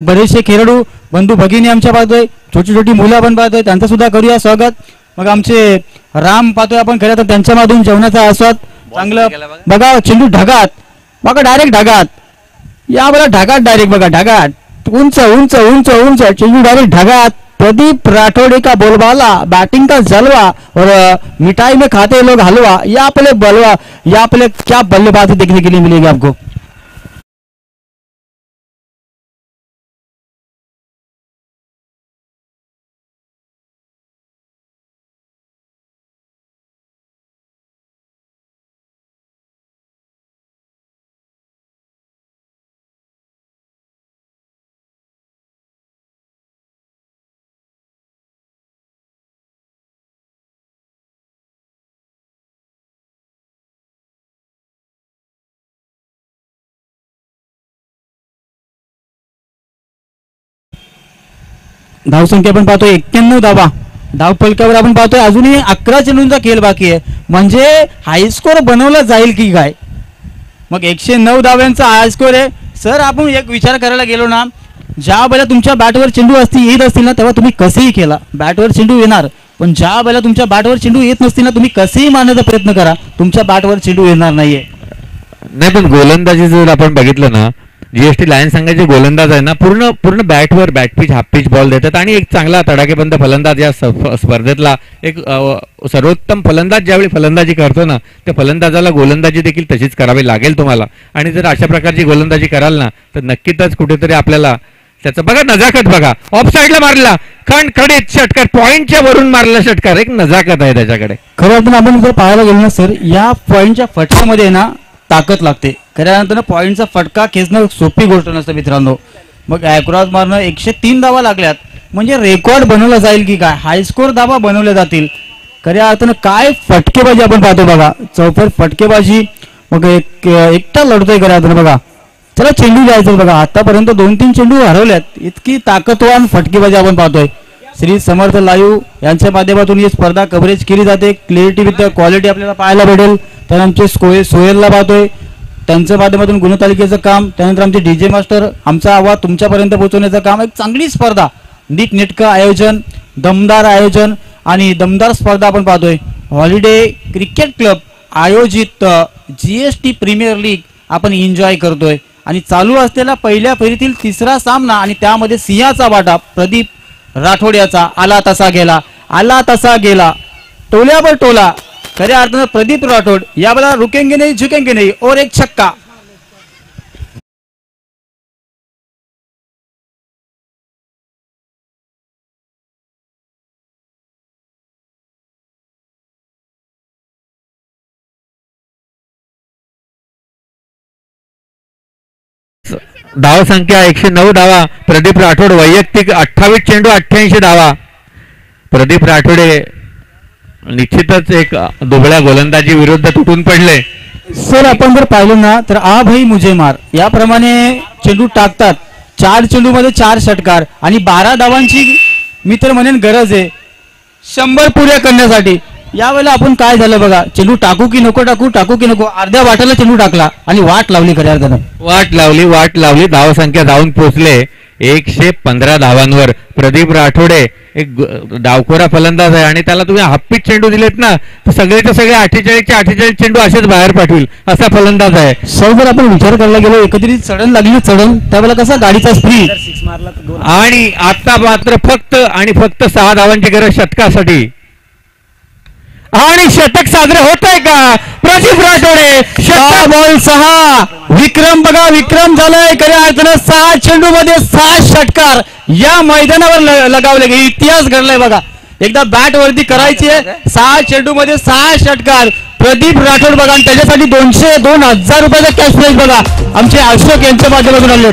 बरेचसे खेळाडू बंधू भगिनी आमच्या पाहतोय, छोटी छोटी मुलं आपण पाहतोय, त्यांचं सुद्धा करूया स्वागत. मग आमचे राम पाहतोय आपण, खरं तर त्यांच्या माधून जेवणाचा आस्वाद चांगलं बघा. चेंडू ढगात बघा, डायरेक्ट ढगात, या बघा ढगात, डायरेक्ट बघा ढगात, उंच उंच उंच उंच चेंडू डायरेक्ट ढगात. प्रदीप राठौड़े का बोलबाला, बैटिंग का जलवा और मिठाई में खाते लोग हलवा. यहाँ पे बलवा, यहाँ पे क्या बल्लेबाजी देखने के लिए मिलेगी आपको. धावसंख्या आपण पाहतोय 91 धावा, धाव फलकावर आपण पाहतोय अजूनही 11 चेंडूंचा खेळ बाकी आहे. म्हणजे हायस्कोर बनवला जाईल की काय. मग 109 धाव्यांचा हायस्कोर आहे. सर आपण एक विचार करायला गेलो ना, ज्या वेळेला तुमच्या बॅटवर चेंडू येत असतील ना, तेव्हा तुम्ही कसेही खेळा, बॅटवर चेंडू येणार. पण ज्या वेळेला तुमच्या बॅटवर चेंडू येत नसतील ना, तुम्ही कसेही मारण्याचा प्रयत्न करा, तुमच्या बॅटवर चेंडू येणार नाहीये. नाही, पण गोलंदाजी जर आपण बघितलं ना, जीएसटी लायन्स संघाचे गोलंदाज आहे ना, पूर्ण बॅटवर बॅटपिच हाफ पिच बॉल देतात आणि एक चांगला तडाखेबंद फलंदाज या स्पर्धेतला एक सर्वोत्तम फलंदाज ज्यावेळी फलंदाजी करतो ना, त्या फलंदाजाला गोलंदाजी देखील तशीच करावी लागेल तुम्हाला. आणि जर अशा प्रकारची गोलंदाजी कराल ना, तर नक्कीच कुठेतरी आपल्याला त्याचं बघा नजाकत बघा. ऑफ साईडला मारला खडखडीत षटकार, पॉईंटच्या वरून मारला षटकार, एक नजाकत आहे त्याच्याकडे. खरं अर्थानं आपण जर पाहायला गेलो ना सर, या पॉईंटच्या फटक्यामध्ये ना ताकद लागते. खऱ्या अर्थानं पॉईंटचा फटका खेचणं सोपी गोष्ट नसतं मित्रांनो. मग ॲक्रॉस मारणं 103 धावा लागल्यात, म्हणजे रेकॉर्ड बनवला जाईल की काय, हायस्कोर धावा बनवल्या जातील. खऱ्या अर्थानं काय फटकेबाजी आपण पाहतो बघा, चौफर फटकेबाजी. मग एकटा लढतोय खऱ्या अर्थानं बघा. चला चेंडू जायचं बघा, आतापर्यंत 2-3 चेंडू हरवल्यात, इतकी ताकदवान फटकेबाजी आपण पाहतोय. श्री समर्थ लाईव्ह यांच्या माध्यमातून ही स्पर्धा कव्हरेज केली जाते. क्लिअरिटी विथ क्वालिटी आपल्याला पाहायला भेटेल. तर आमचे सोहेलला पाहतोय, त्यांच्या माध्यमातून गुणतालिकेचं काम, त्यानंतर आमचे डीजे मास्टर आमचा आवाज तुमच्यापर्यंत पोहोचवण्याचं काम. एक चांगली स्पर्धा, नीटनेटकं आयोजन, दमदार आयोजन आणि दमदार स्पर्धा आपण पाहतोय. हॉलिडे क्रिकेट क्लब आयोजित जीएसटी प्रीमियर लीग आपण एन्जॉय करतोय. आणि चालू असलेला पहिल्या फेरीतील तिसरा सामना, आणि त्यामध्ये सिंहाचा वाटा प्रदीप राठोड याचा आला तसा गेला, आला तसा गेला, टोल्यावर टोला. खऱ्या अर्थानं प्रदीप राठोड यावेळेला रुकेंगे नाही झुकेंगे नाही, और एक छक्का. धाव संख्या 109 धावा. प्रदीप राठोड वैयक्तिक 28 चेंडू 88 धावा. प्रदीप राठोडे निश्चितच एक दुबळ्या गोलंदाजी विरुद्ध तुटून पडले. सर आपण जर पाहिलं ना, तर आ भाई मुझे मार याप्रमाणे चेंडू टाकतात. 4 चेंडू मध्ये 4 षटकार आणि 12 धावांची मी तर म्हणेन गरज आहे 100 पुऱ्या करण्यासाठी. यावेळेला आपण काय झालं बघा, चेंडू टाकू की नको टाकू, टाकू की नको, अर्ध्या वाटाला चेंडू टाकला आणि वाट लावली. खऱ्या अर्थानं वाट लावली. धाव संख्या जाऊन पोहोचले 115 धावांवर. प्रदीप राठोडे एक डावखोरा फलंदाज आहे आणि त्याला तुम्ही हाफ पिच चेंडू दिलेत ना, तर सगळेच्या सगळे 48 चेंडू असेच बाहेर पाठविल असा फलंदाज आहे. सर जर आपण विचार करायला गेलो, एकत्रित चढण लागली चढण, त्यावेळेला कसा गाडीचा स्पीड. आणि आता मात्र फक्त 6 धावांची गरज षटकासाठी, आणि षटक साजरे होत आहे का. प्रदीप राठोडे 6 बॉल 6 विक्रम बघा, विक्रम झालाय. खऱ्या अर्थानं 6 चेंडू मध्ये 6 षटकार या मैदानावर लगावले गेले. इतिहास घडलाय बघा. एकदा बॅट वरती करायची आहे, 6 चेंडू मध्ये 6 षटकार. प्रदीप राठोड बघा, आणि त्याच्यासाठी 2,000 रुपयाचा कॅश प्राइज बघा आमचे अशोक यांच्या माध्यमातून आले.